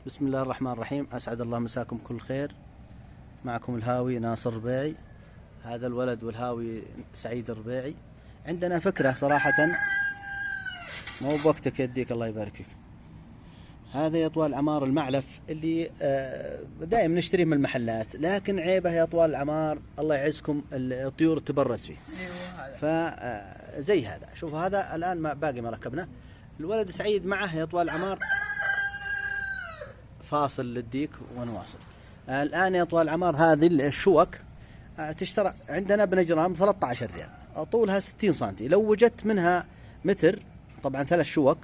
بسم الله الرحمن الرحيم. أسعد الله مساكم كل خير. معكم الهاوي ناصر ربيعي، هذا الولد والهاوي سعيد الربيعي. عندنا فكرة صراحة، مو بوقتك يديك الله يبارك فيك. هذا يا طوال العمار المعلف اللي دائما نشتريه من المحلات، لكن عيبه يا طوال العمار الله يعزكم الطيور تبرز فيه. فزي هذا، شوف هذا الآن باقي ما ركبنا. الولد سعيد معه يا طوال العمار فاصل للديك ونواصل. الآن يا طوال العمار هذه الشوك تشترى عندنا بنجرام 13 ريال، طولها 60 سنتي. لو وجدت منها متر، طبعا 3 شوك،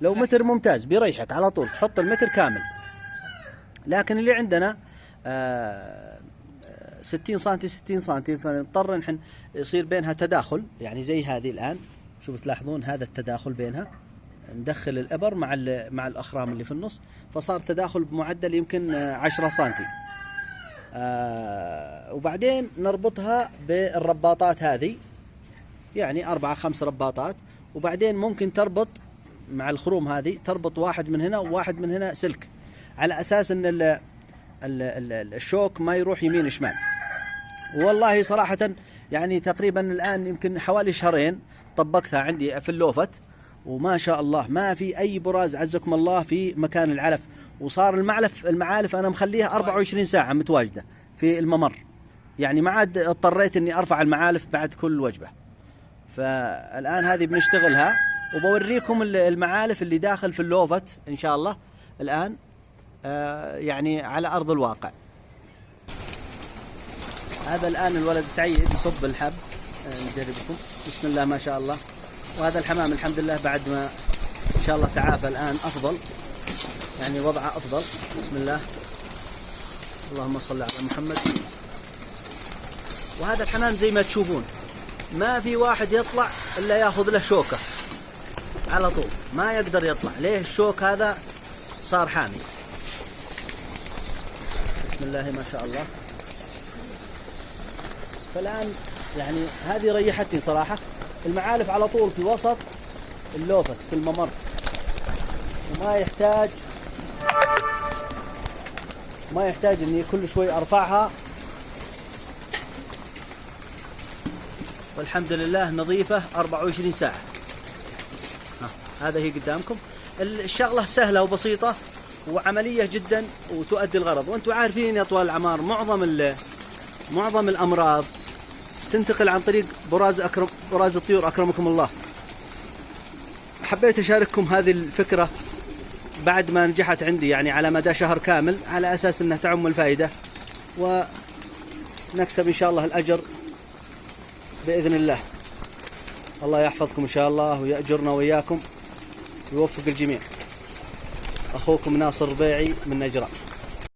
لو متر ممتاز بيريحك على طول، تحط المتر كامل. لكن اللي عندنا 60 سنتي 60 سنتي، فنضطر نحن يصير بينها تداخل، يعني زي هذه الآن شوف تلاحظون هذا التداخل بينها، ندخل الإبر مع الأخرام اللي في النص، فصار تداخل بمعدل يمكن 10 سنتي. وبعدين نربطها بالرباطات هذه، يعني 4-5 رباطات، وبعدين ممكن تربط مع الخروم هذه، تربط واحد من هنا وواحد من هنا سلك، على أساس أن الشوك ما يروح يمين شمال. والله صراحة يعني تقريبا الآن يمكن حوالي شهرين طبقتها عندي في اللوفت، وما شاء الله ما في أي براز عزكم الله في مكان العلف. وصار المعالف أنا مخليها 24 ساعة متواجدة في الممر، يعني ما عاد اضطريت أني أرفع المعالف بعد كل وجبة. فالآن هذه بنشتغلها، وبوريكم المعالف اللي داخل في اللوفت إن شاء الله الآن، يعني على أرض الواقع. هذا الآن الولد سعيد يصب الحب، نجربكم. بسم الله ما شاء الله. وهذا الحمام الحمد لله بعد ما إن شاء الله تعافى الآن أفضل، يعني وضعه أفضل. بسم الله، اللهم صل على محمد. وهذا الحمام زي ما تشوفون ما في واحد يطلع إلا يأخذ له شوكة على طول، ما يقدر يطلع. ليه؟ الشوك هذا صار حامي. بسم الله ما شاء الله. فالآن يعني هذه ريحتني صراحة. المعالف على طول في وسط اللوفت في الممر، وما يحتاج اني كل شوي ارفعها. والحمد لله نظيفة 24 ساعة. هذا هي قدامكم. الشغلة سهلة وبسيطة وعملية جدا وتؤدي الغرض. وانتم عارفين يا طوال العمار معظم الأمراض تنتقل عن طريق براز الطيور أكرمكم الله. حبيت أشارككم هذه الفكرة بعد ما نجحت عندي، يعني على مدى شهر كامل، على أساس أنها تعم الفائدة ونكسب إن شاء الله الأجر بإذن الله. الله يحفظكم إن شاء الله ويأجرنا وإياكم ويوفق الجميع. أخوكم ناصر ربيعي من نجران.